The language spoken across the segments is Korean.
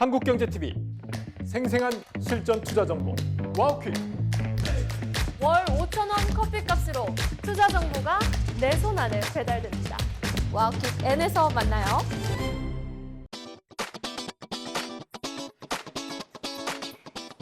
한국경제TV 생생한 실전 투자 정보 와우퀵. 월 5,000원 커피값으로 투자 정보가 내 손 안에 배달됩니다. 와우킥 N에서 만나요.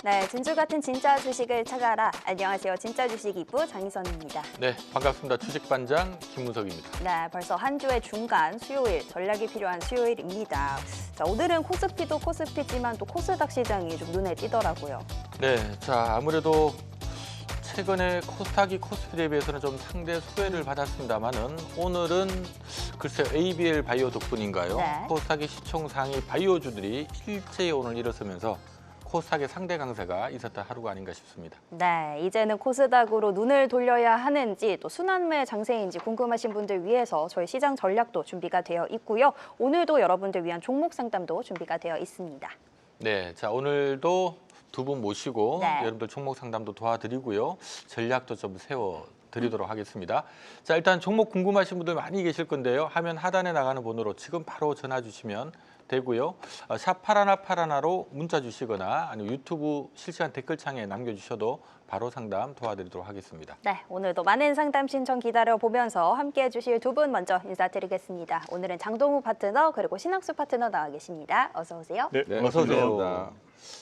네, 진주 같은 진짜 주식을 찾아라. 안녕하세요. 진짜 주식 2부 장희선입니다. 네, 반갑습니다. 주식반장 김문석입니다. 네, 벌써 한 주의 중간 수요일, 전략이 필요한 수요일입니다. 자, 오늘은 코스피도 코스피지만 또 코스닥 시장이 좀 눈에 띄더라고요. 네, 자 아무래도 최근에 코스닥이 코스피에 비해서는 좀 상대 수혜를 받았습니다만은 오늘은 글쎄 ABL 바이오 덕분인가요? 네. 코스닥의 시총 상위 바이오주들이 일제히 오늘 일어서면서 코스닥의 상대 강세가 있었던 하루가 아닌가 싶습니다. 네, 이제는 코스닥으로 눈을 돌려야 하는지 또 순환매 장세인지 궁금하신 분들 위해서 저희 시장 전략도 준비가 되어 있고요. 오늘도 여러분들 위한 종목 상담도 준비가 되어 있습니다. 네, 자 오늘도 두 분 모시고 네. 여러분들 종목 상담도 도와드리고요. 전략도 좀 세워드리도록 하겠습니다. 자 일단 종목 궁금하신 분들 많이 계실 건데요. 화면 하단에 나가는 번호로 지금 바로 전화 주시면 되고요. 샵 8181로 문자 주시거나 아니면 유튜브 실시간 댓글창에 남겨주셔도 바로 상담 도와드리도록 하겠습니다. 네, 오늘도 많은 상담 신청 기다려보면서 함께해 주실 두 분 먼저 인사드리겠습니다. 오늘은 장동우 파트너 그리고 신학수 파트너 나와 계십니다. 어서 오세요. 네, 네, 어서 오세요. 반갑습니다.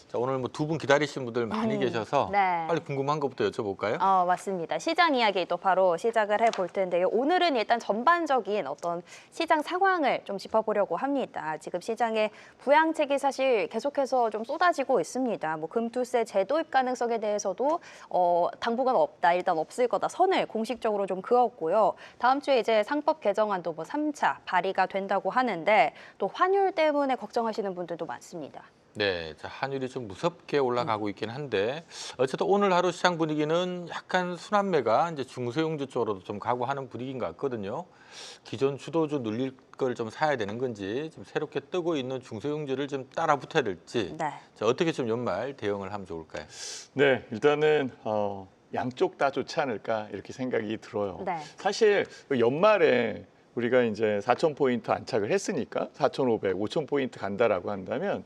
자 오늘 뭐 두 분 기다리신 분들 많이 계셔서 네. 빨리 궁금한 것부터 여쭤볼까요? 맞습니다. 시장 이야기 또 바로 시작을 해볼 텐데요. 오늘은 일단 전반적인 어떤 시장 상황을 좀 짚어보려고 합니다. 지금 시장에 부양책이 사실 계속해서 좀 쏟아지고 있습니다. 뭐 금투세 재도입 가능성에 대해서도 당분간 없다, 일단 없을 거다 선을 공식적으로 좀 그었고요. 다음 주에 이제 상법 개정안도 뭐 3차 발의가 된다고 하는데 또 환율 때문에 걱정하시는 분들도 많습니다. 네, 자, 환율이 좀 무섭게 올라가고 있긴 한데 어쨌든 오늘 하루 시장 분위기는 약간 순환매가 이제 중소형주 쪽으로도 좀 가고 하는 분위기인 것 같거든요. 기존 주도주 눌릴 걸 좀 사야 되는 건지 좀 새롭게 뜨고 있는 중소형주를 좀 따라 붙어야 될지 네. 자, 어떻게 좀 연말 대응을 하면 좋을까요? 네, 일단은 양쪽 다 좋지 않을까 이렇게 생각이 들어요. 네. 사실 그 연말에 우리가 이제 4,000포인트 안착을 했으니까 4,500, 5,000포인트 간다라고 한다면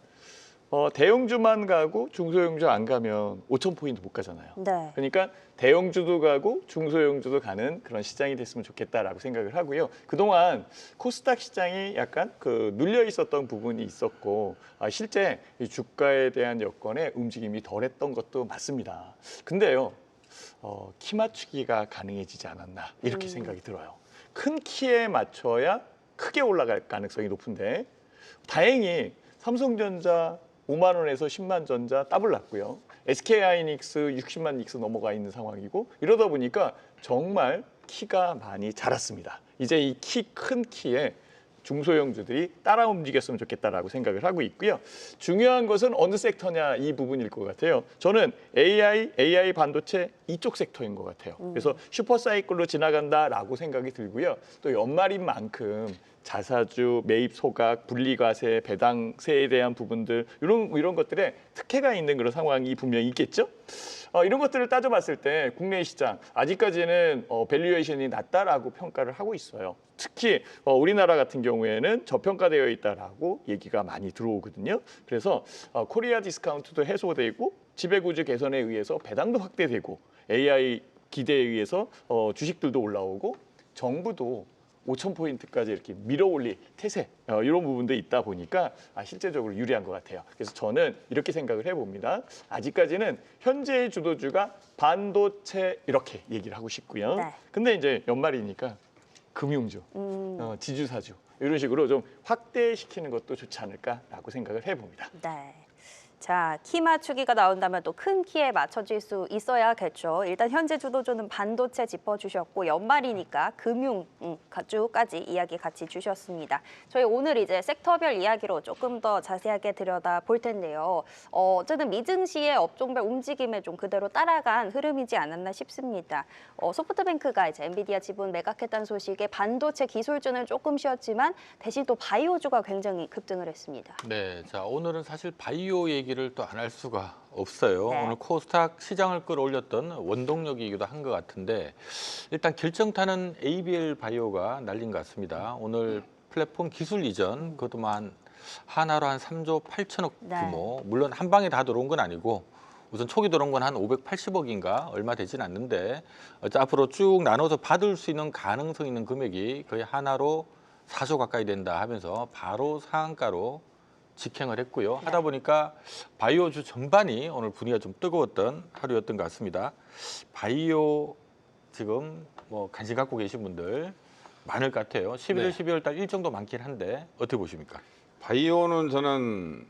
대형주만 가고 중소형주 안 가면 5,000포인트 못 가잖아요. 네. 그러니까 대형주도 가고 중소형주도 가는 그런 시장이 됐으면 좋겠다라고 생각을 하고요. 그동안 코스닥 시장이 약간 눌려 있었던 부분이 있었고 실제 이 주가에 대한 여건의 움직임이 덜했던 것도 맞습니다. 근데요, 키 맞추기가 가능해지지 않았나 이렇게 생각이 들어요. 큰 키에 맞춰야 크게 올라갈 가능성이 높은데 다행히 삼성전자 5만 원에서 10만 전자 더블 났고요. SK하이닉스 60만 닉스 넘어가 있는 상황이고 이러다 보니까 정말 키가 많이 자랐습니다. 이제 이 큰 키에 중소형주들이 따라 움직였으면 좋겠다라고 생각을 하고 있고요. 중요한 것은 어느 섹터냐 이 부분일 것 같아요. 저는 AI 반도체 이쪽 섹터인 것 같아요. 그래서 슈퍼사이클로 지나간다라고 생각이 들고요. 또 연말인 만큼 자사주, 매입 소각, 분리과세, 배당세에 대한 부분들 이런 것들에 특혜가 있는 그런 상황이 분명히 있겠죠. 이런 것들을 따져봤을 때 국내 시장 아직까지는 밸류에이션이 낮다라고 평가를 하고 있어요. 특히 우리나라 같은 경우에는 저평가되어 있다라고 얘기가 많이 들어오거든요. 그래서 코리아 디스카운트도 해소되고 지배구조 개선에 의해서 배당도 확대되고 AI 기대에 의해서 주식들도 올라오고 정부도 5,000포인트까지 이렇게 밀어올릴 태세 이런 부분도 있다 보니까 실제적으로 유리한 것 같아요. 그래서 저는 이렇게 생각을 해봅니다. 아직까지는 현재의 주도주가 반도체 이렇게 얘기를 하고 싶고요. 네. 근데 이제 연말이니까 금융주, 지주사주 이런 식으로 좀 확대시키는 것도 좋지 않을까라고 생각을 해봅니다. 네. 자, 키 맞추기가 나온다면 또 큰 키에 맞춰질 수 있어야겠죠. 일단 현재 주도주는 반도체 짚어주셨고 연말이니까 금융 주까지 이야기 같이 주셨습니다. 저희 오늘 이제 섹터별 이야기로 조금 더 자세하게 들여다볼 텐데요. 어쨌든 미증시의 업종별 움직임에 좀 그대로 따라간 흐름이지 않았나 싶습니다. 소프트뱅크가 이제 엔비디아 지분 매각했다는 소식에 반도체 기술주는 조금 쉬었지만 대신 또 바이오주가 굉장히 급등을 했습니다. 네, 자 오늘은 사실 바이오 얘기를 또 안 할 수가 없어요. 네. 오늘 코스닥 시장을 끌어올렸던 원동력이기도 한 것 같은데 일단 결정타는 ABL 바이오가 날린 것 같습니다. 오늘 플랫폼 기술 이전 그것도 한 하나로 한 3조 8천억 네. 규모. 물론 한 방에 다 들어온 건 아니고 우선 초기 들어온 건 한 580억인가 얼마 되진 않는데 앞으로 쭉 나눠서 받을 수 있는 가능성 있는 금액이 거의 하나로 4조 가까이 된다 하면서 바로 상한가로 직행을 했고요. 하다 보니까 바이오주 전반이 오늘 분위기가 좀 뜨거웠던 하루였던 것 같습니다. 바이오 지금 뭐 관심 갖고 계신 분들 많을 것 같아요. 11월, 네. 12월 달 일정도 많긴 한데 어떻게 보십니까? 바이오는 저는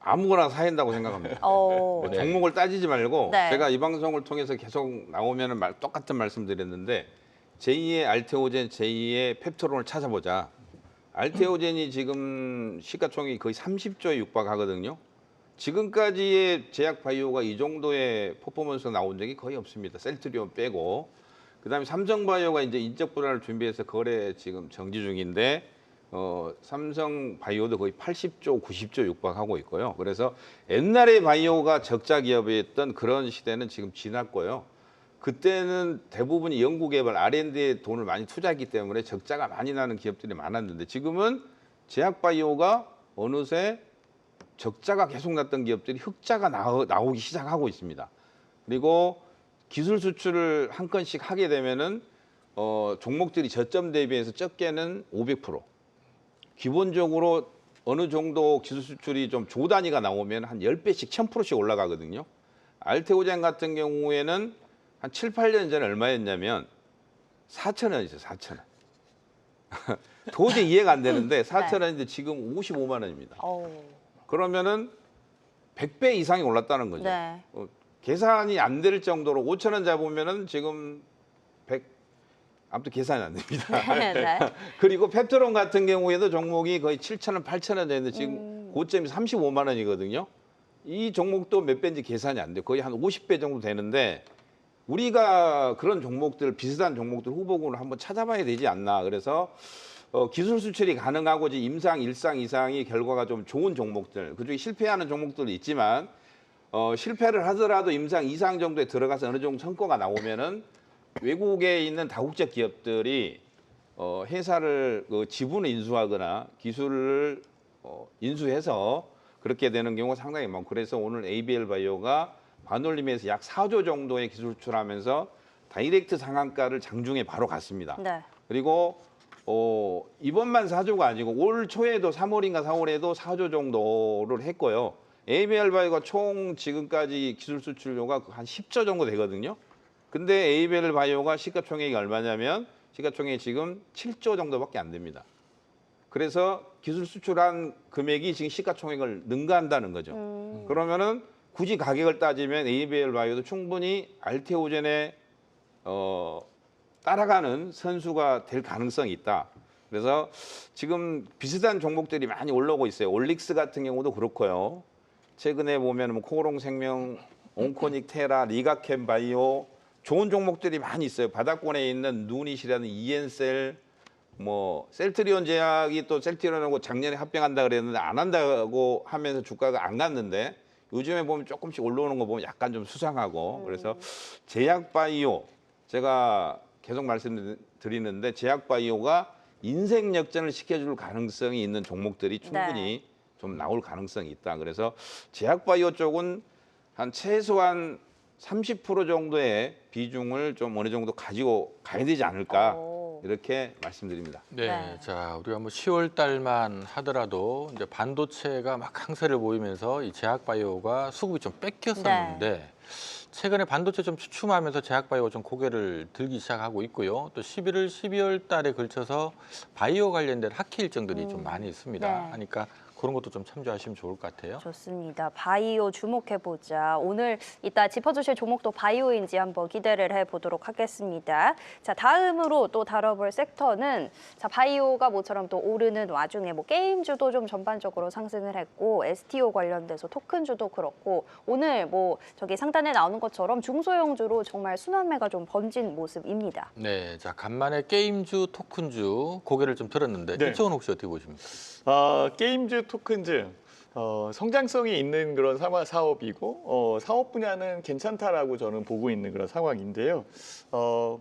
아무거나 사야 된다고 생각합니다. 어, 뭐 종목을 따지지 말고 네. 제가 이 방송을 통해서 계속 나오면 똑같은 말씀드렸는데 제2의 알테오젠, 제2의 펩토론을 찾아보자. 알테오젠이 지금 시가총액이 거의 30조에 육박하거든요. 지금까지의 제약 바이오가 이 정도의 퍼포먼스가 나온 적이 거의 없습니다. 셀트리온 빼고. 그다음에 삼성바이오가 이제 인적 분할을 준비해서 거래 지금 정지 중인데 삼성바이오도 거의 80조, 90조 육박하고 있고요. 그래서 옛날에 바이오가 적자 기업이었던 그런 시대는 지금 지났고요. 그때는 대부분이 연구개발, R&D에 돈을 많이 투자했기 때문에 적자가 많이 나는 기업들이 많았는데 지금은 제약바이오가 어느새 적자가 계속 났던 기업들이 흑자가 나오기 시작하고 있습니다. 그리고 기술 수출을 한 건씩 하게 되면은 종목들이 저점 대비해서 적게는 500%. 기본적으로 어느 정도 기술 수출이 좀 조 단위가 나오면 한 10배씩 1000%씩 올라가거든요. 알테오젠 같은 경우에는 한 7, 8년 전에 얼마였냐면 4,000원이죠, 4,000원. 도저히 이해가 안 되는데 4,000원인데 지금 55만 원입니다. 그러면은 100배 이상이 올랐다는 거죠. 네. 계산이 안 될 정도로 5,000원 잡으면은 지금 100 아무튼 계산이 안 됩니다. 네, 네. 그리고 펩토론 같은 경우에도 종목이 거의 7,000원, 8,000원 되는데 지금 고점이 35만 원이거든요. 이 종목도 몇 배인지 계산이 안 돼요. 거의 한 50배 정도 되는데 우리가 그런 종목들, 비슷한 종목들 후보군을 한번 찾아봐야 되지 않나. 그래서 기술 수출이 가능하고 임상, 일상 이상이 결과가 좀 좋은 종목들, 그중에 실패하는 종목들도 있지만 실패를 하더라도 임상 이상 정도에 들어가서 어느 정도 성과가 나오면은 외국에 있는 다국적 기업들이 회사를 지분을 인수하거나 기술을 인수해서 그렇게 되는 경우가 상당히 많고 그래서 오늘 ABL 바이오가 반올림에서 약 4조 정도의 기술 수출하면서 다이렉트 상한가를 장중에 바로 갔습니다. 네. 그리고 이번만 4조가 아니고 올 초에도 3월인가 4월에도 4조 정도를 했고요. ABL 바이오가 총 지금까지 기술 수출료가 한 10조 정도 되거든요. 근데 ABL 바이오가 시가총액이 얼마냐면 시가총액이 지금 7조 정도밖에 안 됩니다. 그래서 기술 수출한 금액이 지금 시가총액을 능가한다는 거죠. 그러면은 굳이 가격을 따지면 ABL 바이오도 충분히 알테오젠에 따라가는 선수가 될 가능성이 있다. 그래서 지금 비슷한 종목들이 많이 올라오고 있어요. 올릭스 같은 경우도 그렇고요. 최근에 보면 뭐 코오롱생명, 온코닉 테라, 리가캠 바이오 좋은 종목들이 많이 있어요. 바닥권에 있는 누닛이라는 이엔셀, 뭐 셀트리온 제약이 또 셀트리온하고 작년에 합병한다 그랬는데 안 한다고 하면서 주가가 안 갔는데 요즘에 보면 조금씩 올라오는 거 보면 약간 좀 수상하고 그래서 제약바이오 제가 계속 말씀드리는데 제약바이오가 인생 역전을 시켜줄 가능성이 있는 종목들이 충분히 좀 나올 가능성이 있다. 그래서 제약바이오 쪽은 한 최소한 30% 정도의 비중을 좀 어느 정도 가지고 가야 되지 않을까 이렇게 말씀드립니다. 네, 네. 자 우리가 뭐 10월 달만 하더라도 이제 반도체가 막 강세를 보이면서 이 제약바이오가 수급이 좀 뺏겼었는데 최근에 반도체 좀 주춤하면서 제약바이오가 좀 고개를 들기 시작하고 있고요. 또 11월, 12월 달에 걸쳐서 바이오 관련된 학회 일정들이 좀 많이 있습니다. 네. 하니까 그런 것도 좀 참조하시면 좋을 것 같아요. 좋습니다. 바이오 주목해보자. 오늘 이따 짚어주실 종목도 바이오인지 한번 기대를 해보도록 하겠습니다. 자, 다음으로 또 다뤄볼 섹터는 자 바이오가 모처럼 또 오르는 와중에 뭐 게임주도 좀 전반적으로 상승을 했고 STO 관련돼서 토큰주도 그렇고 오늘 뭐 저기 상단에 나오는 것처럼 중소형주로 정말 순환매가 좀 번진 모습입니다. 네, 자 간만에 게임주, 토큰주 고개를 좀 들었는데 네. 이쪽은 혹시 어떻게 보십니까? 게임즈 토큰즈 성장성이 있는 그런 사업이고 사업 분야는 괜찮다라고 저는 보고 있는 그런 상황인데요.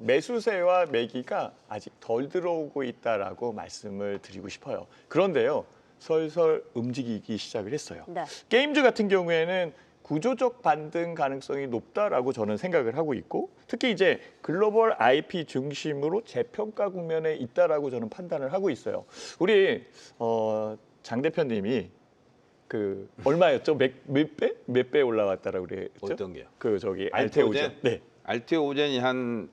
매수세와 매기가 아직 덜 들어오고 있다라고 말씀을 드리고 싶어요. 그런데요. 설설 움직이기 시작을 했어요. 네. 게임즈 같은 경우에는 구조적 반등 가능성이 높다라고 저는 생각을 하고 있고 특히 이제 글로벌 IP 중심으로 재평가 국면에 있다라고 저는 판단을 하고 있어요. 우리 장 대표님이 그 얼마였죠? 몇 배 올라왔다라고 그랬죠? 어떤 게요? 그 저기 알테오젠? 알테오젠. 네. 알테오젠이 한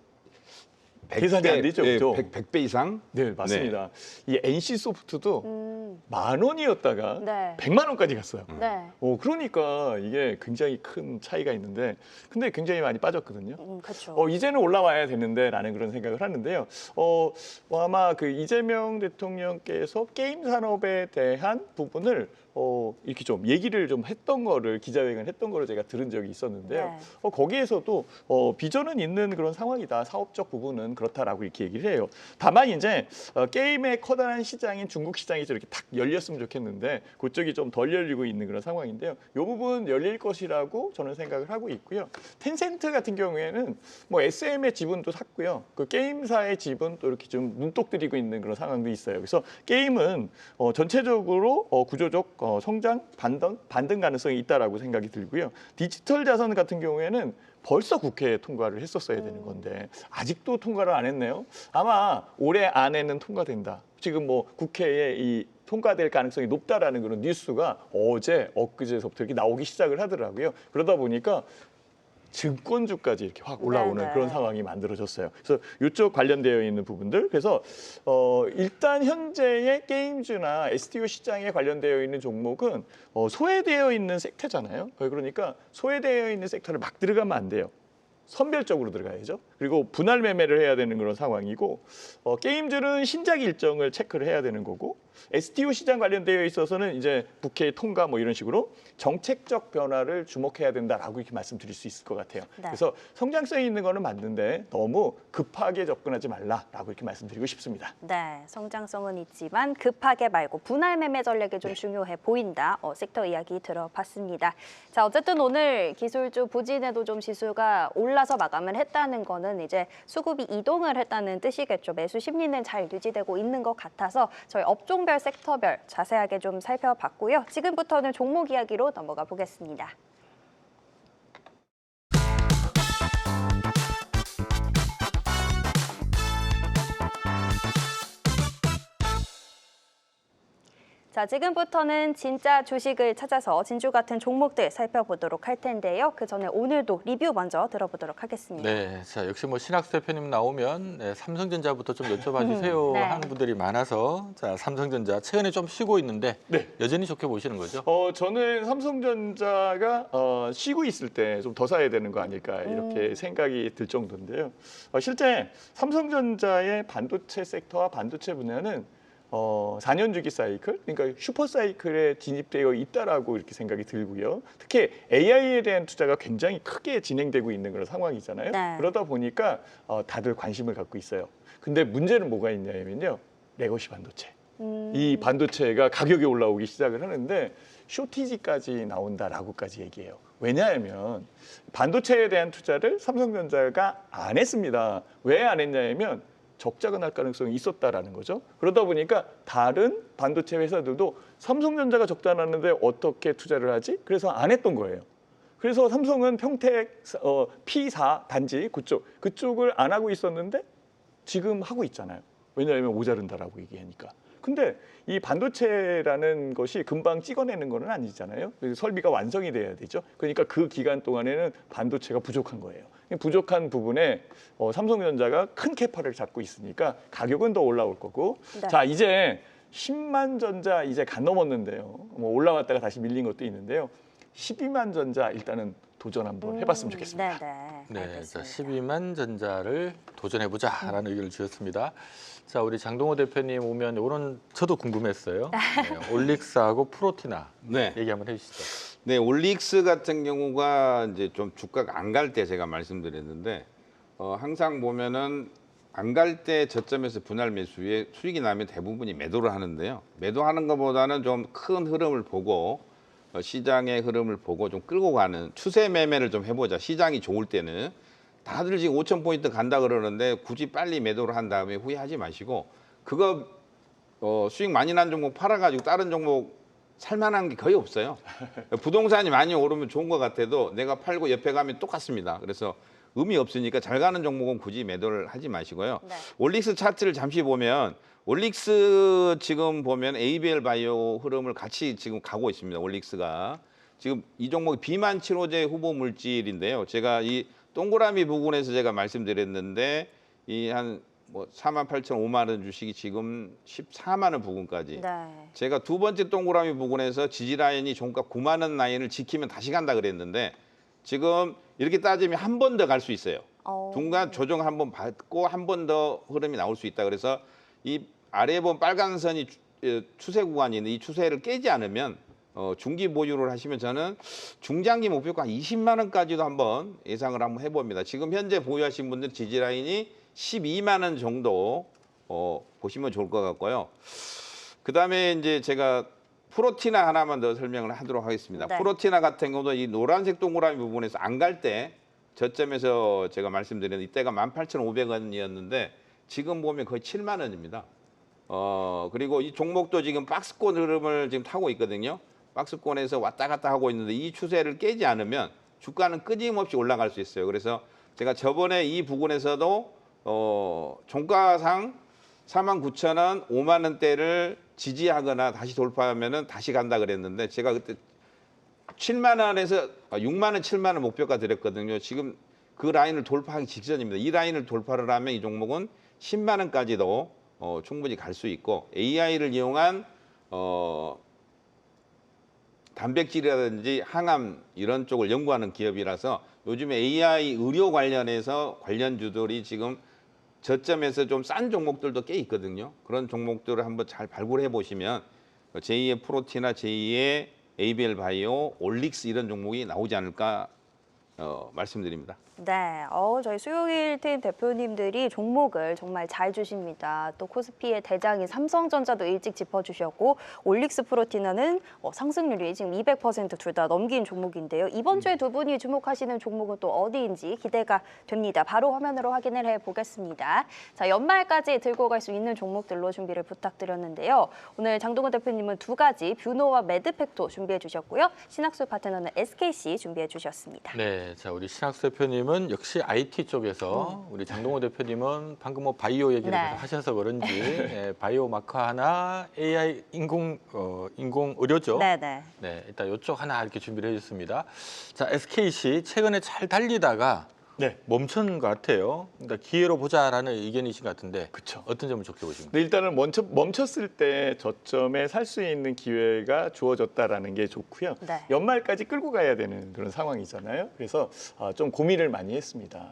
100배, 계산이 안 되죠, 그죠? 100배 이상? 네, 맞습니다. 이 NC 소프트도 10,000원이었다가 네. 100만 원까지 갔어요. 네. 그러니까 이게 굉장히 큰 차이가 있는데, 근데 굉장히 많이 빠졌거든요. 그렇죠. 이제는 올라와야 되는데라는 그런 생각을 하는데요. 아마 그 이재명 대통령께서 게임 산업에 대한 부분을 이렇게 좀 얘기를 좀 했던 거를 기자회견 했던 거를 제가 들은 적이 있었는데요. 네. 거기에서도 비전은 있는 그런 상황이다. 사업적 부분은 그렇다라고 이렇게 얘기를 해요. 다만 이제 게임의 커다란 시장인 중국 시장이 이렇게 탁 열렸으면 좋겠는데 그쪽이 좀 덜 열리고 있는 그런 상황인데요. 이 부분 열릴 것이라고 저는 생각을 하고 있고요. 텐센트 같은 경우에는 뭐 SM의 지분도 샀고요. 그 게임사의 지분도 이렇게 좀 눈독 들이고 있는 그런 상황도 있어요. 그래서 게임은 전체적으로 구조적 성장 반등 가능성이 있다라고 생각이 들고요. 디지털 자산 같은 경우에는 벌써 국회에 통과를 했었어야 되는 건데 아직도 통과를 안 했네요. 아마 올해 안에는 통과된다. 지금 뭐 국회에 이 통과될 가능성이 높다라는 그런 뉴스가 어제 엊그제서부터 이렇게 나오기 시작을 하더라고요. 그러다 보니까 증권주까지 이렇게 확 올라오는 네네. 그런 상황이 만들어졌어요. 그래서 이쪽 관련되어 있는 부분들, 그래서 일단 현재의 게임즈나 STO 시장에 관련되어 있는 종목은 소외되어 있는 섹터잖아요. 그러니까 소외되어 있는 섹터를 막 들어가면 안 돼요. 선별적으로 들어가야죠. 그리고 분할 매매를 해야 되는 그런 상황이고 게임즈는 신작 일정을 체크를 해야 되는 거고 STO 시장 관련되어 있어서는 이제 국회 통과 뭐 이런 식으로 정책적 변화를 주목해야 된다라고 이렇게 말씀드릴 수 있을 것 같아요. 네. 그래서 성장성이 있는 거는 맞는데 너무 급하게 접근하지 말라라고 이렇게 말씀드리고 싶습니다. 네, 성장성은 있지만 급하게 말고 분할 매매 전략이 좀 중요해 보인다. 섹터 이야기 들어봤습니다. 자, 어쨌든 오늘 기술주 부진에도 좀 지수가 올라서 마감을 했다는 거는 이제 수급이 이동을 했다는 뜻이겠죠. 매수 심리는 잘 유지되고 있는 것 같아서 저희 업종별, 섹터별 자세하게 좀 살펴봤고요. 지금부터는 종목 이야기로 넘어가 보겠습니다. 자, 지금부터는 진짜 주식을 찾아서 진주 같은 종목들 살펴보도록 할 텐데요. 그 전에 오늘도 리뷰 먼저 들어보도록 하겠습니다. 네, 자 역시 뭐 신학수 대표님 나오면 삼성전자부터 좀 여쭤봐 주세요 네. 하는 분들이 많아서 자 삼성전자 최근에 좀 쉬고 있는데 네. 여전히 좋게 보시는 거죠? 저는 삼성전자가 쉬고 있을 때 좀 더 사야 되는 거 아닐까 이렇게 생각이 들 정도인데요. 실제 삼성전자의 반도체 섹터와 반도체 분야는 4년 주기 사이클, 그러니까 슈퍼 사이클에 진입되어 있다라고 이렇게 생각이 들고요. 특히 AI에 대한 투자가 굉장히 크게 진행되고 있는 그런 상황이잖아요. 네. 그러다 보니까 다들 관심을 갖고 있어요. 근데 문제는 뭐가 있냐면요, 레거시 반도체. 이 반도체가 가격이 올라오기 시작을 하는데 쇼티지까지 나온다라고까지 얘기해요. 왜냐하면 반도체에 대한 투자를 삼성전자가 안 했습니다. 왜 안 했냐면 적자가 날 가능성이 있었다라는 거죠. 그러다 보니까 다른 반도체 회사들도 삼성전자가 적자 났는데 어떻게 투자를 하지? 그래서 안 했던 거예요. 그래서 삼성은 평택 P4 단지 그쪽을 안 하고 있었는데 지금 하고 있잖아요. 왜냐하면 모자른다라고 얘기하니까. 근데 이 반도체라는 것이 금방 찍어내는 건 아니잖아요. 설비가 완성이 돼야 되죠. 그러니까 그 기간 동안에는 반도체가 부족한 거예요. 부족한 부분에 삼성전자가 큰 캐파를 잡고 있으니까 가격은 더 올라올 거고. 네. 자, 이제 10만 전자 이제 간 넘었는데요. 뭐 올라왔다가 다시 밀린 것도 있는데요. 12만 전자 일단은 도전 한번 해봤으면 좋겠습니다. 네, 네, 자 알겠습니다. 12만 전자를 도전해보자라는 의견을 주셨습니다. 자, 우리 장동호 대표님 오면 오늘 저도 궁금했어요. 네, 올릭스하고 프로티나 네. 얘기 한번 해주시죠. 네, 올릭스 같은 경우가 이제 좀 주가가 안 갈 때 제가 말씀드렸는데 항상 보면은 안 갈 때 저점에서 분할 매수에 수익이 나면 대부분이 매도를 하는데요. 매도하는 것보다는 좀 큰 흐름을 보고 시장의 흐름을 보고 좀 끌고 가는 추세 매매를 좀 해보자. 시장이 좋을 때는 다들 지금 5,000포인트 간다 그러는데 굳이 빨리 매도를 한 다음에 후회하지 마시고 그거 수익 많이 난 종목 팔아가지고 다른 종목 살만한 게 거의 없어요. 부동산이 많이 오르면 좋은 것 같아도 내가 팔고 옆에 가면 똑같습니다. 그래서 의미 없으니까 잘 가는 종목은 굳이 매도를 하지 마시고요. 네. 올릭스 차트를 잠시 보면 올릭스 지금 보면 ABL 바이오 흐름을 같이 지금 가고 있습니다. 올릭스가 지금 이 종목이 비만 치료제 후보 물질인데요. 제가 이 동그라미 부분에서 제가 말씀드렸는데 이 한 뭐 48,000, 5만 원 주식이 지금 14만 원 부근까지. 네. 제가 두 번째 동그라미 부분에서 지지 라인이 종가 9만 원 라인을 지키면 다시 간다 그랬는데 지금 이렇게 따지면 한 번 더 갈 수 있어요. 중간 조정 한번 받고 한 번 더 흐름이 나올 수 있다. 그래서 이 아래에 보면 빨간 선이 추세 구간이 있는데 이 추세를 깨지 않으면 중기 보유를 하시면 저는 중장기 목표가 한 20만 원까지도 한번 예상을 한번 해봅니다. 지금 현재 보유하신 분들 지지 라인이 12만 원 정도 보시면 좋을 것 같고요. 그다음에 이제 제가 프로티나 하나만 더 설명을 하도록 하겠습니다. 네. 프로티나 같은 경우도 이 노란색 동그라미 부분에서 안 갈 때 저점에서 제가 말씀드린 이때가 18,500원이었는데 지금 보면 거의 7만 원입니다. 그리고 이 종목도 지금 박스권 흐름을 지금 타고 있거든요. 박스권에서 왔다 갔다 하고 있는데 이 추세를 깨지 않으면 주가는 끊임없이 올라갈 수 있어요. 그래서 제가 저번에 이 부분에서도 종가상 49,000원, 5만 원대를 지지하거나 다시 돌파하면은 다시 간다 그랬는데 제가 그때 7만 원에서 6만 원, 7만 원 목표가 드렸거든요. 지금 그 라인을 돌파하기 직전입니다. 이 라인을 돌파를 하면 이 종목은 10만 원까지도 충분히 갈 수 있고 AI를 이용한 단백질이라든지 항암 이런 쪽을 연구하는 기업이라서 요즘에 AI 의료 관련해서 관련주들이 지금 저점에서 좀 싼 종목들도 꽤 있거든요. 그런 종목들을 한번 잘 발굴해 보시면 제2의 프로티나 제2의 ABL 바이오, 올릭스 이런 종목이 나오지 않을까 말씀드립니다. 네, 저희 수요일 팀 대표님들이 종목을 정말 잘 주십니다. 또 코스피의 대장인 삼성전자도 일찍 짚어주셨고 올릭스 프로티나는 상승률이 지금 200% 둘 다 넘긴 종목인데요. 이번 주에 두 분이 주목하시는 종목은 또 어디인지 기대가 됩니다. 바로 화면으로 확인을 해보겠습니다. 자, 연말까지 들고 갈 수 있는 종목들로 준비를 부탁드렸는데요. 오늘 장동건 대표님은 두 가지 뷰노와 매드팩토 준비해 주셨고요. 신학수 파트너는 SKC 준비해 주셨습니다. 네, 자 우리 신학수 대표님은 역시 IT 쪽에서 우리 장동호 대표님은 방금 뭐 바이오 얘기를 네. 계속 하셔서 그런지 예, 바이오 마커 하나, AI 인공 의료죠. 네네. 네, 일단 이쪽 하나 이렇게 준비를 해줬습니다. 자, SKC 최근에 잘 달리다가 네. 멈춘 것 같아요. 그러니까 기회로 보자라는 의견이신 것 같은데 그쵸. 어떤 점을 좋게 보십니까? 근데 일단은 멈췄을 때 저점에 살 수 있는 기회가 주어졌다라는 게 좋고요. 네. 연말까지 끌고 가야 되는 그런 상황이잖아요. 그래서 좀 고민을 많이 했습니다.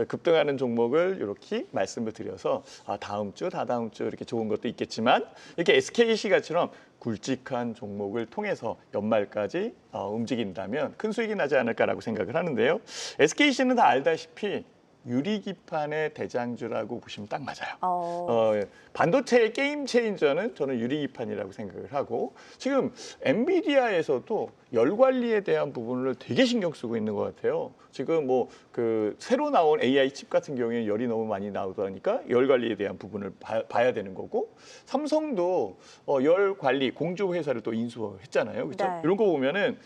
급등하는 종목을 이렇게 말씀을 드려서 다음 주, 다다음 주 이렇게 좋은 것도 있겠지만 이렇게 SKC가처럼 굵직한 종목을 통해서 연말까지 움직인다면 큰 수익이 나지 않을까라고 생각을 하는데요. SKC는 다 알다시피 유리기판의 대장주라고 보시면 딱 맞아요. 반도체의 게임 체인저는 저는 유리기판이라고 생각을 하고 지금 엔비디아에서도 열 관리에 대한 부분을 되게 신경 쓰고 있는 것 같아요. 지금 뭐 그 새로 나온 AI 칩 같은 경우에 열이 너무 많이 나오다 보니까 열 관리에 대한 부분을 봐야 되는 거고 삼성도 열 관리 공조 회사를 또 인수했잖아요. 그렇죠? 네. 이런 거 보면은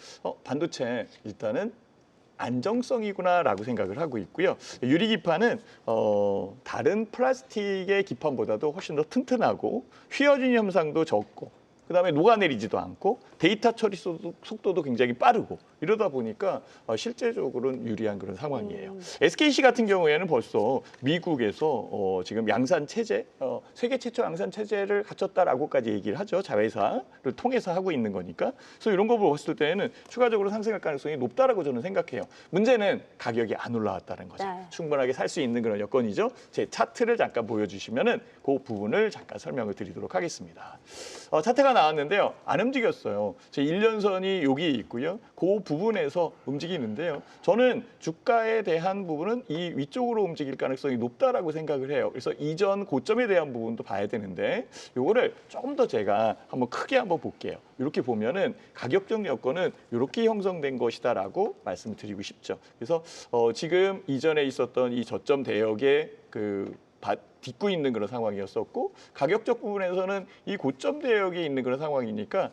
반도체 일단은 안정성이구나라고 생각을 하고 있고요. 유리기판은 다른 플라스틱의 기판보다도 훨씬 더 튼튼하고 휘어진 현상도 적고 그다음에 녹아내리지도 않고 데이터 처리 속도도 굉장히 빠르고 이러다 보니까 실제적으로는 유리한 그런 상황이에요. SKC 같은 경우에는 벌써 미국에서 지금 양산 체제, 세계 최초 양산 체제를 갖췄다라고까지 얘기를 하죠. 자회사를 통해서 하고 있는 거니까. 그래서 이런 거 봤을 때는 추가적으로 상승할 가능성이 높다라고 저는 생각해요. 문제는 가격이 안 올라왔다는 거죠. 네. 충분하게 살 수 있는 그런 여건이죠. 제 차트를 잠깐 보여주시면은 그 부분을 잠깐 설명을 드리도록 하겠습니다. 차트가 나왔는데요. 안 움직였어요. 제 1년선이 여기 있고요. 그 부분에서 움직이는데요. 저는 주가에 대한 부분은 이 위쪽으로 움직일 가능성이 높다라고 생각을 해요. 그래서 이전 고점에 대한 부분도 봐야 되는데 요거를 조금 더 제가 한번 크게 한번 볼게요. 이렇게 보면은 가격적 여건은 이렇게 형성된 것이다라고 말씀을 드리고 싶죠. 그래서 지금 이전에 있었던 이 저점 대역의 그 딛고 있는 그런 상황이었었고 가격적 부분에서는 이 고점 대역에 있는 그런 상황이니까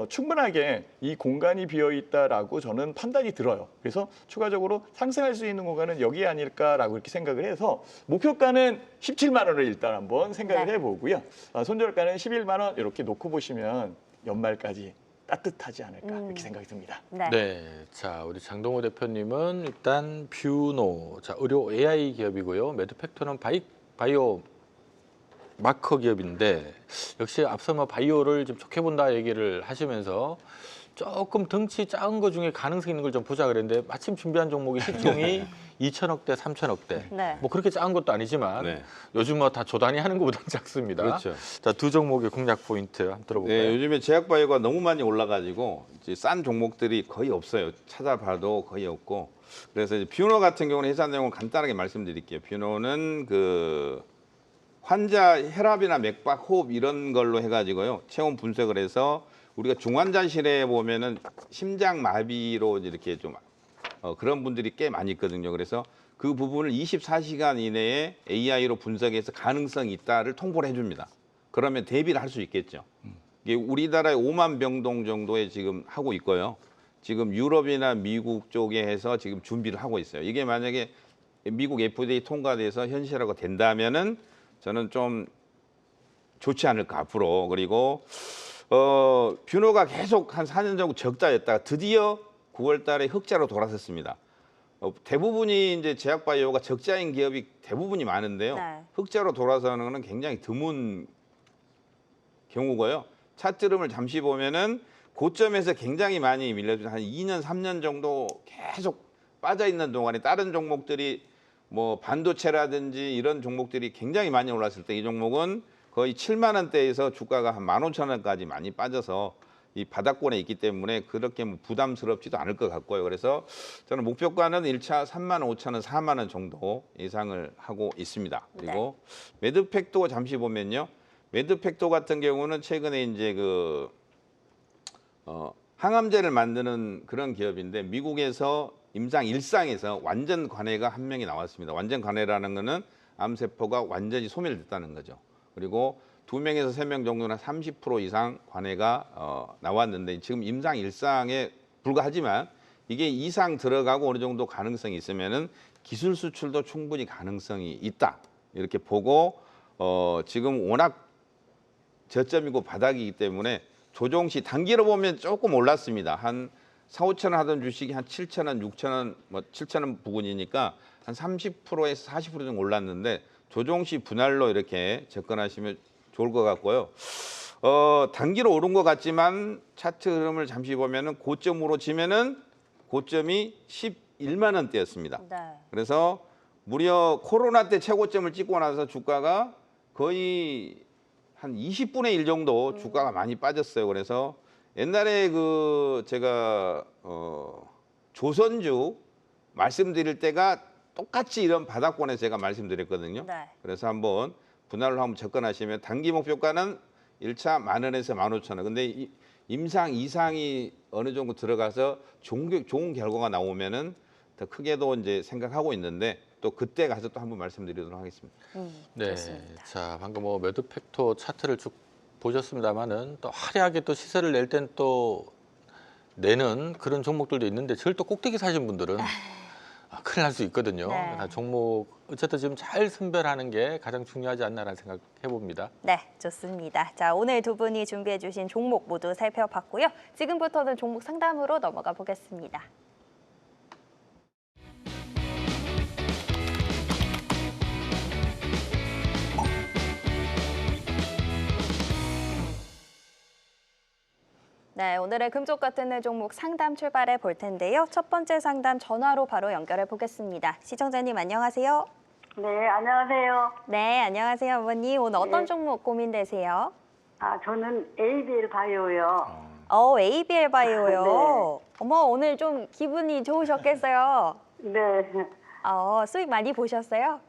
충분하게 이 공간이 비어 있다라고 저는 판단이 들어요. 그래서 추가적으로 상승할 수 있는 공간은 여기 아닐까라고 이렇게 생각을 해서 목표가는 17만 원을 일단 한번 생각을 네. 해보고요. 손절가는 11만 원 이렇게 놓고 보시면 연말까지 따뜻하지 않을까 이렇게 생각이 듭니다. 네. 네, 자 우리 장동호 대표님은 일단 뷰노, 자 의료 AI 기업이고요. 매드팩토는 바이오 마커 기업인데 역시 앞서 뭐 바이오를 좀 좋게 본다 얘기를 하시면서 조금 덩치 작은 거 중에 가능성 있는 걸 좀 보자 그랬는데 마침 준비한 종목이 시총이 2천억대, 3천억대. 네. 뭐 그렇게 작은 것도 아니지만 네. 요즘 뭐 다 조단위 하는 것보다 작습니다. 그렇죠. 자, 두 종목의 공략 포인트 한번 들어볼까요? 네, 요즘에 제약바이오가 너무 많이 올라가지고 이제 싼 종목들이 거의 없어요. 찾아봐도 거의 없고. 그래서 이제 뷰노 같은 경우는 회사 내용을 간단하게 말씀드릴게요. 뷰노는 그 환자 혈압이나 맥박, 호흡 이런 걸로 해가지고요. 체온 분석을 해서 우리가 중환자실에 보면은 심장 마비로 이렇게 좀 그런 분들이 꽤 많이 있거든요. 그래서 그 부분을 24시간 이내에 AI로 분석해서 가능성이 있다를 통보를 해줍니다. 그러면 대비를 할 수 있겠죠. 이게 우리나라에 5만 병동 정도에 지금 하고 있고요. 지금 유럽이나 미국 쪽에 해서 지금 준비를 하고 있어요. 이게 만약에 미국 FDA 통과돼서 현실화가 된다면은 저는 좀 좋지 않을까 앞으로. 그리고 뷰노가 계속 한 4년 정도 적자였다가 드디어 9월 달에 흑자로 돌아섰습니다. 대부분이 이제 제약바이오가 적자인 기업이 대부분이 많은데요. 네. 흑자로 돌아서는 것은 굉장히 드문 경우고요. 차트름을 잠시 보면은 고점에서 굉장히 많이 밀려준 한 2년, 3년 정도 계속 빠져 있는 동안에 다른 종목들이 뭐 반도체라든지 이런 종목들이 굉장히 많이 올랐을 때 이 종목은 거의 7만 원대에서 주가가 한 15,000원까지 많이 빠져서 이 바닥권에 있기 때문에 그렇게 뭐 부담스럽지도 않을 것 같고요. 그래서 저는 목표가는 1차 35,000원, 4만 원 정도 예상을 하고 있습니다. 그리고 매드팩토 잠시 보면요. 매드팩토 같은 경우는 최근에 이제 그 항암제를 만드는 그런 기업인데 미국에서 임상 1상에서 완전 관해가 한 명이 나왔습니다. 완전 관해라는 거는 암세포가 완전히 소멸됐다는 거죠. 그리고 2명에서 3명 정도는 30% 이상 관해가 나왔는데 지금 임상 1상에 불과하지만 이게 2상 들어가고 어느 정도 가능성이 있으면은 기술 수출도 충분히 가능성이 있다. 이렇게 보고 지금 워낙 저점이고 바닥이기 때문에 조정 시 단기로 보면 조금 올랐습니다. 한 4, 5천 원 하던 주식이 한 7천 원, 6천 원, 뭐 7천 원 부근이니까 한 30%에서 40% 정도 올랐는데 조정 시 분할로 이렇게 접근하시면 좋을 것 같고요. 단기로 오른 것 같지만 차트 흐름을 잠시 보면은 고점으로 치면은 고점이 11만 원대였습니다. 네. 그래서 무려 코로나 때 최고점을 찍고 나서 주가가 거의 한 20분의 1 정도 주가가 많이 빠졌어요. 그래서 옛날에 그 제가 조선주 말씀드릴 때가 똑같이 이런 바닥권에 제가 말씀드렸거든요. 네. 그래서 한번 분할로 한번 접근하시면 단기 목표가는 1차 10,000원에서 15,000원. 근데 이 임상 2상이 어느 정도 들어가서 좋은 결과가 나오면은 더 크게도 이제 생각하고 있는데 또 그때 가서 또 한번 말씀드리도록 하겠습니다. 네, 좋습니다. 자 방금 뭐 매드팩토 차트를 쭉 보셨습니다만은 또 화려하게 또 시세를 낼 땐 또 내는 그런 종목들도 있는데 저를 또 꼭대기 사신 분들은 큰일 날 수 있거든요. 네. 다 종목 어쨌든 지금 잘 선별하는 게 가장 중요하지 않나라는 생각 해봅니다. 네, 좋습니다. 자, 오늘 두 분이 준비해 주신 종목 모두 살펴봤고요. 지금부터는 종목 상담으로 넘어가 보겠습니다. 네, 오늘의 금쪽 같은 내 종목 상담 출발해 볼 텐데요. 첫 번째 상담 전화로 바로 연결해 보겠습니다. 시청자님 안녕하세요. 네, 안녕하세요. 네, 안녕하세요, 어머니. 오늘 어떤 네. 종목 고민되세요? 저는 ABL 바이오요. ABL 바이오요. 네. 어머, 오늘 좀 기분이 좋으셨겠어요. 네, 수익 많이 보셨어요?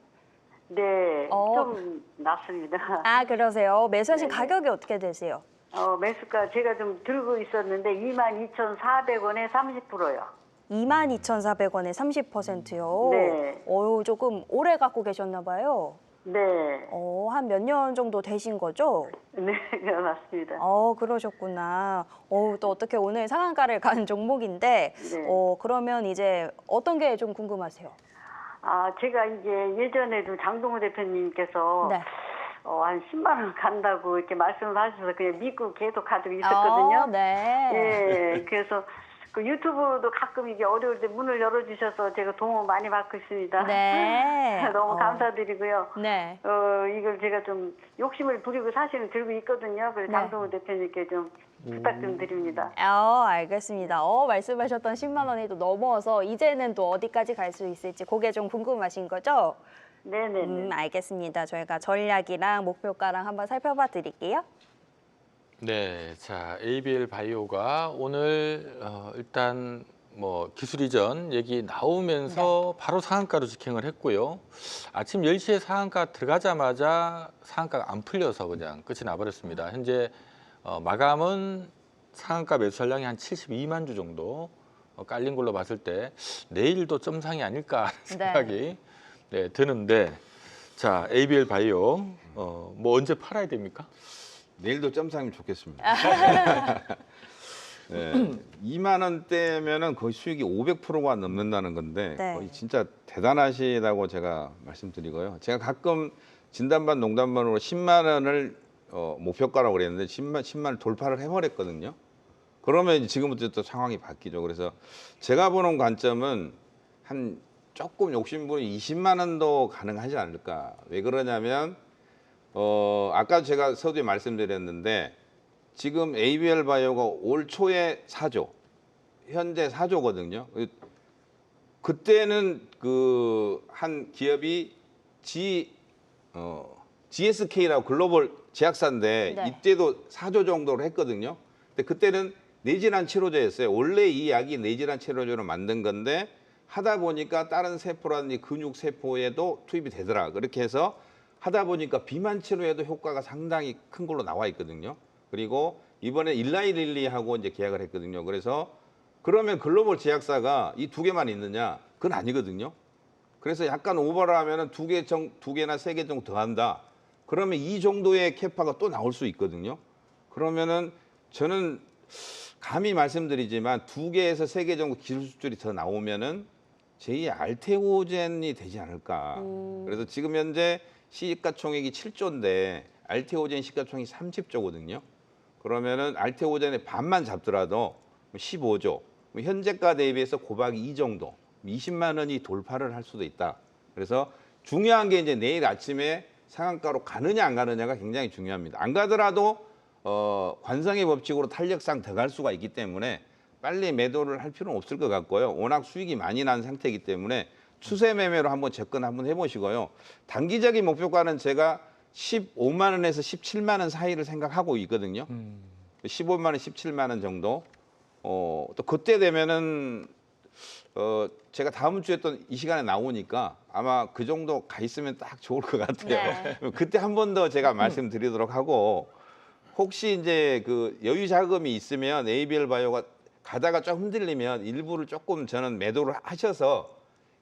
네, 어. 좀 낮습니다. 아, 그러세요. 매수하신 네네. 가격이 어떻게 되세요? 매수가 제가 좀 들고 있었는데 22,400원에 30%요. 22,400원에 30%요. 네. 조금 오래 갖고 계셨나 봐요. 네. 한 몇 년 정도 되신 거죠? 네, 맞습니다. 그러셨구나. 또 어떻게 오늘 상한가를 간 종목인데, 네. 그러면 이제 어떤 게 좀 궁금하세요? 제가 이제 예전에도 장동우 대표님께서 네. 한 10만 원 간다고 이렇게 말씀을 하셔서 그냥 믿고 계속 가지고 있었거든요. 네. 예, 그래서 그 유튜브도 가끔 이게 어려울 때 문을 열어주셔서 제가 도움 많이 받고 있습니다. 네. 너무 감사드리고요. 네. 이걸 제가 좀 욕심을 부리고 사실은 들고 있거든요. 그래서 네. 장동우 대표님께 좀 부탁 좀 드립니다. 알겠습니다. 말씀하셨던 10만 원이 또 넘어서 이제는 또 어디까지 갈 수 있을지 그게 좀 궁금하신 거죠? 네네네. 알겠습니다. 저희가 전략이랑 목표가랑 한번 살펴봐 드릴게요. 네, 자 ABL 바이오가 오늘 일단 뭐 기술 이전 얘기 나오면서 바로 상한가로 직행을 했고요. 아침 10시에 상한가 들어가자마자 상한가가 안 풀려서 그냥 끝이 나버렸습니다. 현재 마감은 상한가 매수 전량이 한 72만 주 정도 깔린 걸로 봤을 때 내일도 점상이 아닐까 하는 생각이 드는데, 자 ABL 바이오 뭐 언제 팔아야 됩니까? 내일도 점상이면 좋겠습니다. 네, 2만 원대면은 거의 수익이 500%가 넘는다는 건데 네. 거의 진짜 대단하시다고 제가 말씀드리고요. 제가 가끔 진단반 농담반으로 10만 원을 목표가라고 그랬는데 10만 돌파를 해버렸거든요. 그러면 이제 지금부터 또 상황이 바뀌죠. 그래서 제가 보는 관점은 한 조금 욕심부리 20만 원도 가능하지 않을까. 왜 그러냐면 아까 제가 서두에 말씀드렸는데 지금 ABL 바이오가 올 초에 4조, 현재 4조거든요. 그때는 그 한 기업이 GSK라고 글로벌 제약사인데 네. 이때도 4조 정도로 했거든요. 근데 그때는 내질환 치료제였어요. 원래 이 약이 내질환 치료제로 만든 건데 하다 보니까 다른 세포라든지 근육 세포에도 투입이 되더라. 그렇게 해서 하다 보니까 비만 치료에도 효과가 상당히 큰 걸로 나와 있거든요. 그리고 이번에 일라이릴리하고 이제 계약을 했거든요. 그래서 그러면 글로벌 제약사가 이 두 개만 있느냐? 그건 아니거든요. 그래서 약간 오버를 하면은 두 개나 세 개 정도 더 한다. 그러면 이 정도의 캐파가 또 나올 수 있거든요. 그러면은 저는 감히 말씀드리지만 2개에서 3개 정도 기술 수출이 더 나오면은 제2의 알테오젠이 되지 않을까. 그래서 지금 현재 시가총액이 7조인데 알테오젠 시가총액이 30조거든요. 그러면은 알테오젠의 반만 잡더라도 15조. 현재가 대비해서 고박이 이 정도. 20만 원이 돌파를 할 수도 있다. 그래서 중요한 게 이제 내일 아침에 상한가로 가느냐 안 가느냐가 굉장히 중요합니다. 안 가더라도 관성의 법칙으로 탄력상 더 갈 수가 있기 때문에 빨리 매도를 할 필요는 없을 것 같고요. 워낙 수익이 많이 난 상태이기 때문에 추세 매매로 한번 접근 한번 해보시고요. 단기적인 목표가는 제가 15만 원에서 17만 원 사이를 생각하고 있거든요. 15만 원, 17만 원 정도. 또 그때 되면은 제가 다음 주에 또 이 시간에 나오니까 아마 그 정도 가 있으면 딱 좋을 것 같아요. 네. 그때 한 번 더 제가 말씀드리도록 하고, 혹시 이제 그 여유 자금이 있으면 ABL 바이오가 가다가 좀 흔들리면 일부를 조금 저는 매도를 하셔서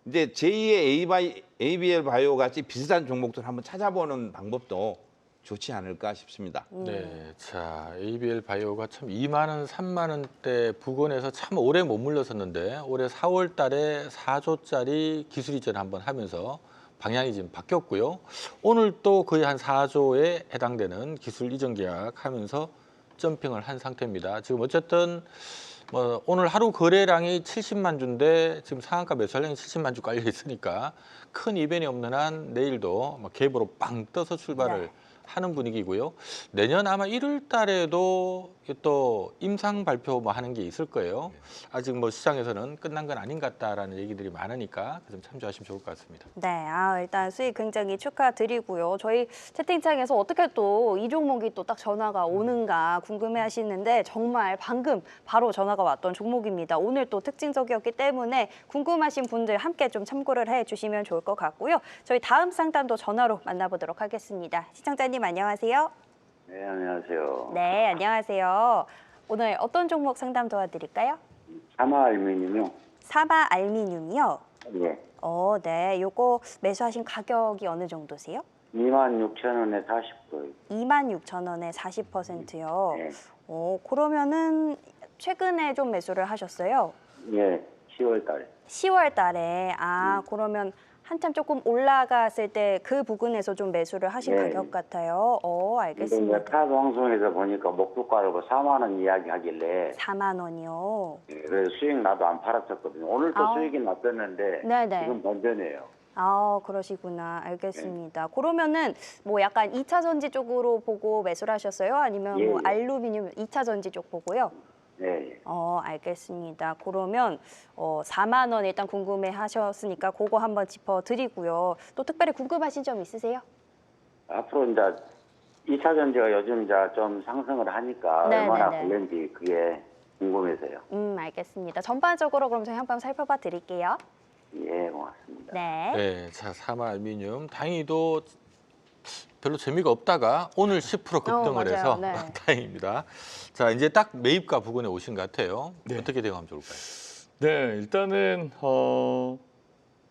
이제 제2의 ABL 바이오 같이 비슷한 종목들 한번 찾아보는 방법도 좋지 않을까 싶습니다. 네, 자 ABL 바이오가 참 2만 원, 3만 원대 부근에서 참 오래 못 물러섰는데 올해 4월 달에 4조짜리 기술 이전 한번 하면서 방향이 지금 바뀌었고요. 오늘 또 거의 한 4조에 해당되는 기술 이전 계약하면서 점핑을 한 상태입니다. 지금 어쨌든 뭐 오늘 하루 거래량이 70만 주인데 지금 상한가 매수량이 70만 주 깔려 있으니까 큰 이변이 없는 한 내일도 갭으로 빵 떠서 출발을 하는 분위기고요. 내년 아마 1월 달에도 또 임상 발표 뭐 하는 게 있을 거예요. 아직 뭐 시장에서는 끝난 건 아닌 것 같다라는 얘기들이 많으니까 좀 참조하시면 좋을 것 같습니다. 네, 일단 수익 굉장히 축하드리고요. 저희 채팅창에서 어떻게 또 이 종목이 또 딱 전화가 오는가 궁금해하시는데 정말 방금 바로 전화가 왔던 종목입니다. 오늘 또 특징적이었기 때문에 궁금하신 분들 함께 좀 참고를 해주시면 좋을 것 같고요. 저희 다음 상담도 전화로 만나보도록 하겠습니다. 시청자님 안녕하세요. 네, 안녕하세요. 네, 안녕하세요. 오늘 어떤 종목 상담 도와드릴까요? 사마 알루미늄이요. 사바 알미늄이요. 예. 네. 요거 매수하신 가격이 어느 정도세요? 26,000원에 40불. 26,000원에 40%요. 네. 그러면은 최근에 좀 매수를 하셨어요? 예, 10월 달에. 10월 달에. 그러면 한참 조금 올라갔을 때 그 부근에서 좀 매수를 하신 네. 가격 같아요. 근데 알겠습니다. 이제 타 방송에서 보니까 목표가를 4만 원 이야기 하길래 4만 원이요. 예, 그래서 수익 나도 안 팔았었거든요. 오늘 또 아우. 수익이 났었는데 네네. 지금 던전이에요. 그러시구나. 알겠습니다. 그러면은 뭐 약간 2차 전지 쪽으로 보고 매수를 하셨어요? 아니면 예, 뭐 예. 알루미늄 2차 전지 쪽 보고요? 네. 알겠습니다. 그러면 4만 원 일단 궁금해 하셨으니까 그거 한번 짚어드리고요. 또 특별히 궁금하신 점 있으세요? 앞으로 이제 2차 전지가 요즘 이제 좀 상승을 하니까 네, 얼마나 네, 네. 걸는지 그게 궁금해서요. 알겠습니다. 전반적으로 그럼 저희 한번 살펴봐 드릴게요. 예, 고맙습니다. 네. 네, 자, 사마 알루미늄 다행히도 별로 재미가 없다가 오늘 10% 급등을 맞아요. 해서 네. 다행입니다. 자, 이제 딱 매입가 부근에 오신 것 같아요. 네. 어떻게 대응하면 좋을까요? 네, 일단은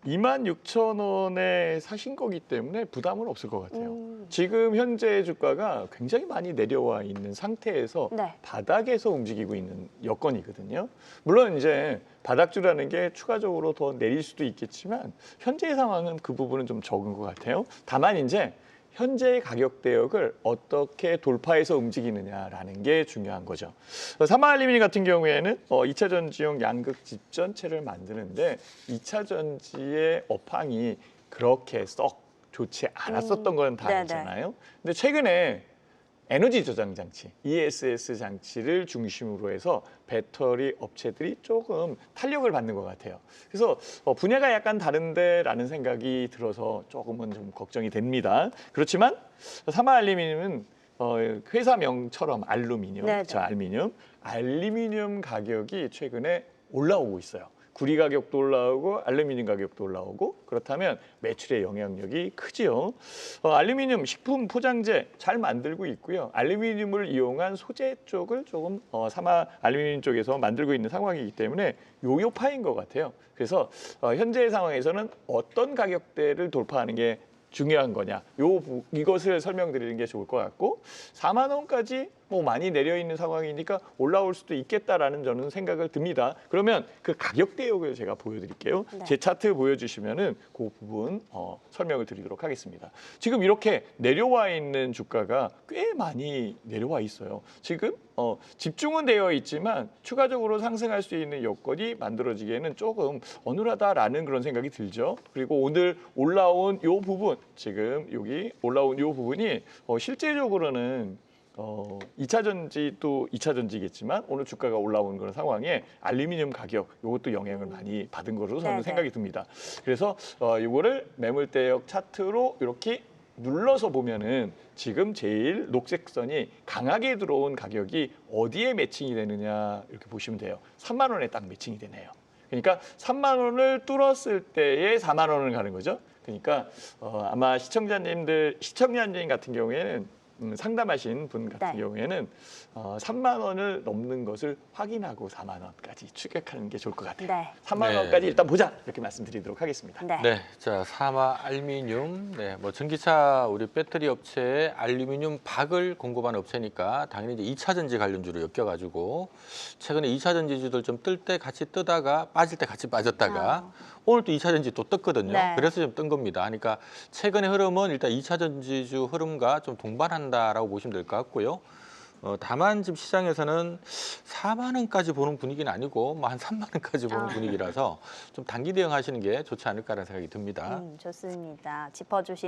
26,000원에 사신 거기 때문에 부담은 없을 것 같아요. 지금 현재 주가가 굉장히 많이 내려와 있는 상태에서 네. 바닥에서 움직이고 있는 여건이거든요. 물론 이제 바닥주라는 게 추가적으로 더 내릴 수도 있겠지만 현재 상황은 그 부분은 좀 적은 것 같아요. 다만 이제 현재의 가격 대역을 어떻게 돌파해서 움직이느냐라는 게 중요한 거죠. 사마알루미늄 같은 경우에는 2차 전지용 양극 집전체를 만드는데 2차 전지의 업황이 그렇게 썩 좋지 않았었던 건 다 네네. 알잖아요. 근데 최근에 에너지 저장 장치, ESS 장치를 중심으로 해서 배터리 업체들이 조금 탄력을 받는 것 같아요. 그래서 분야가 약간 다른데라는 생각이 들어서 조금은 좀 걱정이 됩니다. 그렇지만 사마알루미늄은 회사명처럼 알루미늄, 네네. 알루미늄 가격이 최근에 올라오고 있어요. 구리 가격도 올라오고 알루미늄 가격도 올라오고 그렇다면 매출의 영향력이 크지요. 알루미늄 식품 포장재 잘 만들고 있고요. 알루미늄을 이용한 소재 쪽을 조금 사마 알루미늄 쪽에서 만들고 있는 상황이기 때문에 요요파인 것 같아요. 그래서 현재 상황에서는 어떤 가격대를 돌파하는 게 중요한 거냐, 이것을 설명드리는 게 좋을 것 같고 4만 원까지 뭐 많이 내려 있는 상황이니까 올라올 수도 있겠다라는 저는 생각을 듭니다. 그러면 그 가격 대역을 제가 보여드릴게요. 네. 제 차트 보여주시면은 그 부분 설명을 드리도록 하겠습니다. 지금 이렇게 내려와 있는 주가가 꽤 많이 내려와 있어요. 지금 집중은 되어 있지만 추가적으로 상승할 수 있는 여건이 만들어지기에는 조금 어눌하다라는 그런 생각이 들죠. 그리고 오늘 올라온 이 부분, 지금 여기 올라온 이 부분이 실제적으로는 2차 전지도 2차 전지겠지만 오늘 주가가 올라온 그런 상황에 알루미늄 가격 이것도 영향을 많이 받은 것으로 저는 네네. 생각이 듭니다. 그래서 이거를 매물대역 차트로 이렇게 눌러서 보면은 지금 제일 녹색 선이 강하게 들어온 가격이 어디에 매칭이 되느냐 이렇게 보시면 돼요. 3만 원에 딱 매칭이 되네요. 그러니까 3만 원을 뚫었을 때에 4만 원을 가는 거죠. 그러니까 아마 시청자님 같은 경우에는 상담하신 분 같은 네. 경우에는 3만 원을 넘는 것을 확인하고 4만 원까지 추격하는 게 좋을 것 같아요. 네. 3만 네. 원까지 일단 보자 이렇게 말씀드리도록 하겠습니다. 네. 네, 자, 사마 알루미늄, 네, 뭐 전기차 우리 배터리 업체에 알루미늄 박을 공급하는 업체니까 당연히 이제 2차 전지 관련주로 엮여가지고 최근에 2차 전지주들 좀 뜰 때 같이 뜨다가 빠질 때 같이 빠졌다가 오늘 또 2차 전지 또 떴거든요. 네. 그래서 좀 뜬 겁니다. 그러니까 최근의 흐름은 일단 2차 전지주 흐름과 좀 동반한다라고 보시면 될 것 같고요. 다만 지금 시장에서는 4만 원까지 보는 분위기는 아니고 뭐 한 3만 원까지 보는 분위기라서 좀 단기 대응하시는 게 좋지 않을까라는 생각이 듭니다. 좋습니다.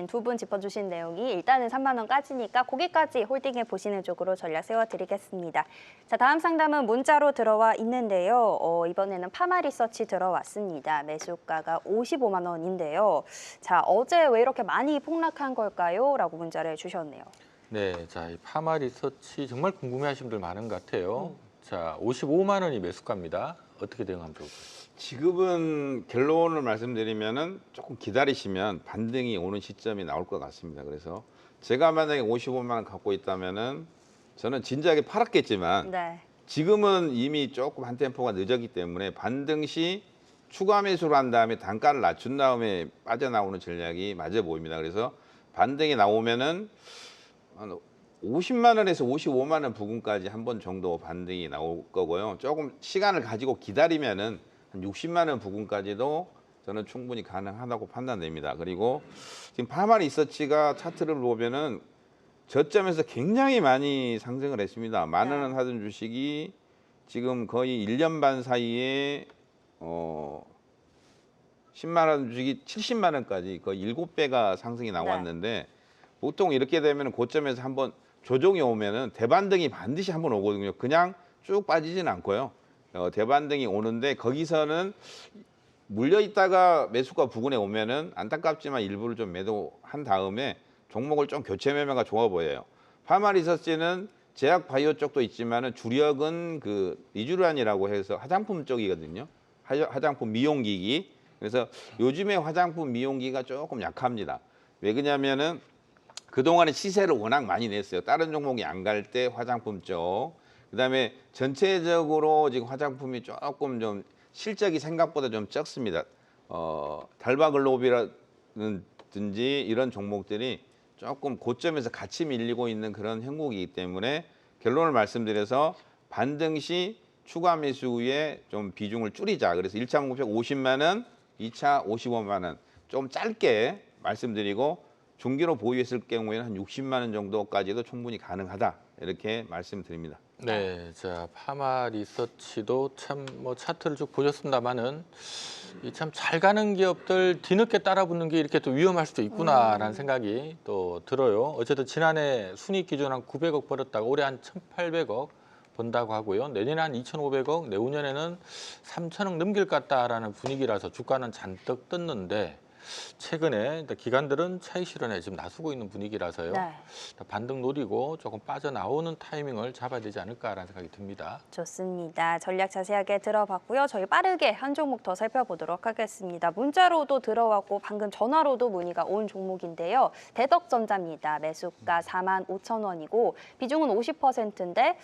두 분 짚어주신 내용이 일단은 3만 원까지니까 거기까지 홀딩해 보시는 쪽으로 전략 세워드리겠습니다. 자, 다음 상담은 문자로 들어와 있는데요. 이번에는 파마리서치 들어왔습니다. 매수가가 55만 원인데요. 자, 어제 왜 이렇게 많이 폭락한 걸까요? 라고 문자를 주셨네요. 네, 자, 이 파마 리서치 정말 궁금해하시는 분들 많은 것 같아요. 자, 55만 원이 매수가입니다. 어떻게 대응하면 좋을까요? 지금은 결론을 말씀드리면은 조금 기다리시면 반등이 오는 시점이 나올 것 같습니다. 그래서 제가 만약에 55만 원 갖고 있다면은 저는 진작에 팔았겠지만 네. 지금은 이미 조금 한 템포가 늦었기 때문에 반등 시 추가 매수를 한 다음에 단가를 낮춘 다음에 빠져나오는 전략이 맞아 보입니다. 그래서 반등이 나오면은 한 50만 원에서 55만 원 부근까지 한 번 정도 반등이 나올 거고요. 조금 시간을 가지고 기다리면은 한 60만 원 부근까지도 저는 충분히 가능하다고 판단됩니다. 그리고 지금 파마 리서치가 차트를 보면은 저점에서 굉장히 많이 상승을 했습니다. 만 원 하던 주식이 지금 거의 1년 반 사이에 10만 원 주식이 70만 원까지 거의 7배가 상승이 나왔는데 보통 이렇게 되면 고점에서 한번 조정이 오면은 대반등이 반드시 한번 오거든요. 그냥 쭉 빠지지는 않고요. 대반등이 오는데 거기서는 물려 있다가 매수가 부근에 오면은 안타깝지만 일부를 좀 매도한 다음에 종목을 좀 교체 매매가 좋아 보여요. 파마 리서치는 제약 바이오 쪽도 있지만은 주력은 그 리쥬란이라고 해서 화장품 쪽이거든요. 화장품 미용기기. 그래서 요즘에 화장품 미용기가 조금 약합니다. 왜 그러냐면은 그동안에 시세를 워낙 많이 냈어요. 다른 종목이 안 갈 때 화장품 쪽. 그다음에 전체적으로 지금 화장품이 조금 좀 실적이 생각보다 좀 적습니다. 달바글로비라든지 이런 종목들이 조금 고점에서 같이 밀리고 있는 그런 형국이기 때문에 결론을 말씀드려서 반등 시 추가 매수 후에 좀 비중을 줄이자. 그래서 1차 목표 50만 원, 2차 55만 원. 좀 짧게 말씀드리고 중기로 보유했을 경우에는 한 60만 원 정도까지도 충분히 가능하다. 이렇게 말씀드립니다. 네, 자 파마 리서치도 참 뭐 차트를 쭉 보셨습니다만은 이 참 잘 가는 기업들 뒤늦게 따라붙는 게 이렇게 또 위험할 수도 있구나라는 생각이 또 들어요. 어쨌든 지난해 순이익 기준 한 900억 벌었다가 올해 한 1,800억 번다고 하고요. 내년에 한 2,500억, 내후년에는 3,000억 넘길 것 같다라는 분위기라서 주가는 잔뜩 떴는데 최근에 기관들은 차익 실현에 지금 나서고 있는 분위기라서요. 반등 노리고 조금 빠져나오는 타이밍을 잡아야 되지 않을까라는 생각이 듭니다. 좋습니다. 전략 자세하게 들어봤고요. 저희 빠르게 한 종목 더 살펴보도록 하겠습니다. 문자로도 들어왔고 방금 전화로도 문의가 온 종목인데요. 대덕전자입니다. 매수가 45,000원이고 비중은 50%인데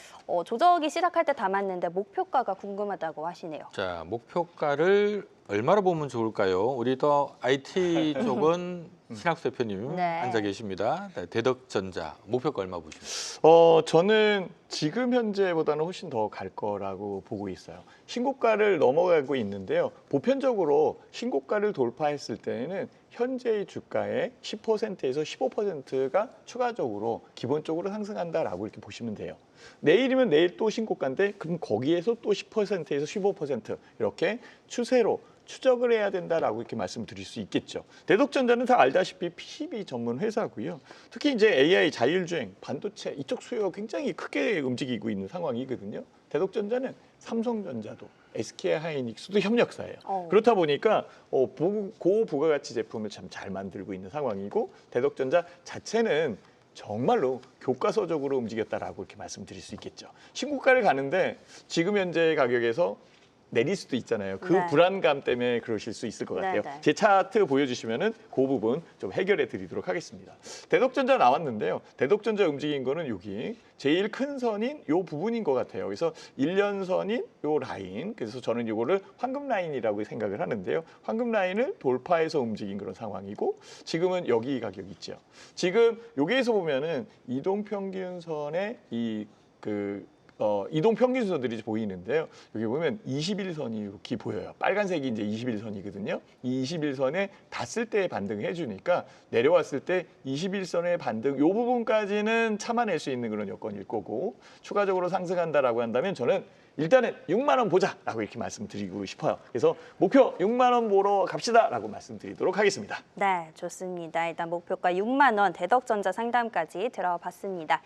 조정이 시작할 때 담았는데 목표가가 궁금하다고 하시네요. 자, 목표가를 얼마로 보면 좋을까요? 우리 더 IT 쪽은 신학수 대표님 앉아 계십니다. 네, 대덕전자 목표가 얼마 보십니까? 저는 지금 현재보다는 훨씬 더 갈 거라고 보고 있어요. 신고가를 넘어가고 있는데요. 보편적으로 신고가를 돌파했을 때에는 현재의 주가의 10%에서 15%가 추가적으로 기본적으로 상승한다라고 이렇게 보시면 돼요. 내일이면 내일 또 신고가인데 그럼 거기에서 또 10%에서 15% 이렇게 추세로 추적을 해야 된다라고 이렇게 말씀드릴 수 있겠죠. 대덕전자는 다 알다시피 PCB 전문 회사고요. 특히 이제 AI 자율주행, 반도체 이쪽 수요가 굉장히 크게 움직이고 있는 상황이거든요. 대덕전자는 삼성전자도 SK하이닉스도 협력사예요. 그렇다 보니까 고부가가치 제품을 참 잘 만들고 있는 상황이고 대덕전자 자체는 정말로 교과서적으로 움직였다라고 이렇게 말씀드릴 수 있겠죠. 신고가를 가는데 지금 현재 가격에서 내릴 수도 있잖아요. 그 불안감 때문에 그러실 수 있을 것 같아요. 제 차트 보여주시면은 그 부분 좀 해결해 드리도록 하겠습니다. 대덕전자 나왔는데요. 대덕전자 움직인 거는 여기 제일 큰 선인 요 부분인 것 같아요. 그래서 1년선인 요 라인. 그래서 저는 이거를 황금 라인이라고 생각을 하는데요. 황금 라인을 돌파해서 움직인 그런 상황이고 지금은 여기 가격 있죠. 지금 여기에서 보면은 이동평균선의 이동평균선들이 보이는데요. 여기 보면 21선이 이렇게 보여요. 빨간색이 이제 21선이거든요. 이 21선에 닿았을 때 반등해 주니까 내려왔을 때 21선의 반등 이 부분까지는 참아낼 수 있는 그런 여건일 거고 추가적으로 상승한다라고 한다면 저는 일단은 6만 원 보자라고 이렇게 말씀드리고 싶어요. 그래서 목표 6만 원 보러 갑시다라고 말씀드리도록 하겠습니다. 네, 좋습니다. 일단 목표가 6만 원 대덕전자 상담까지 들어봤습니다.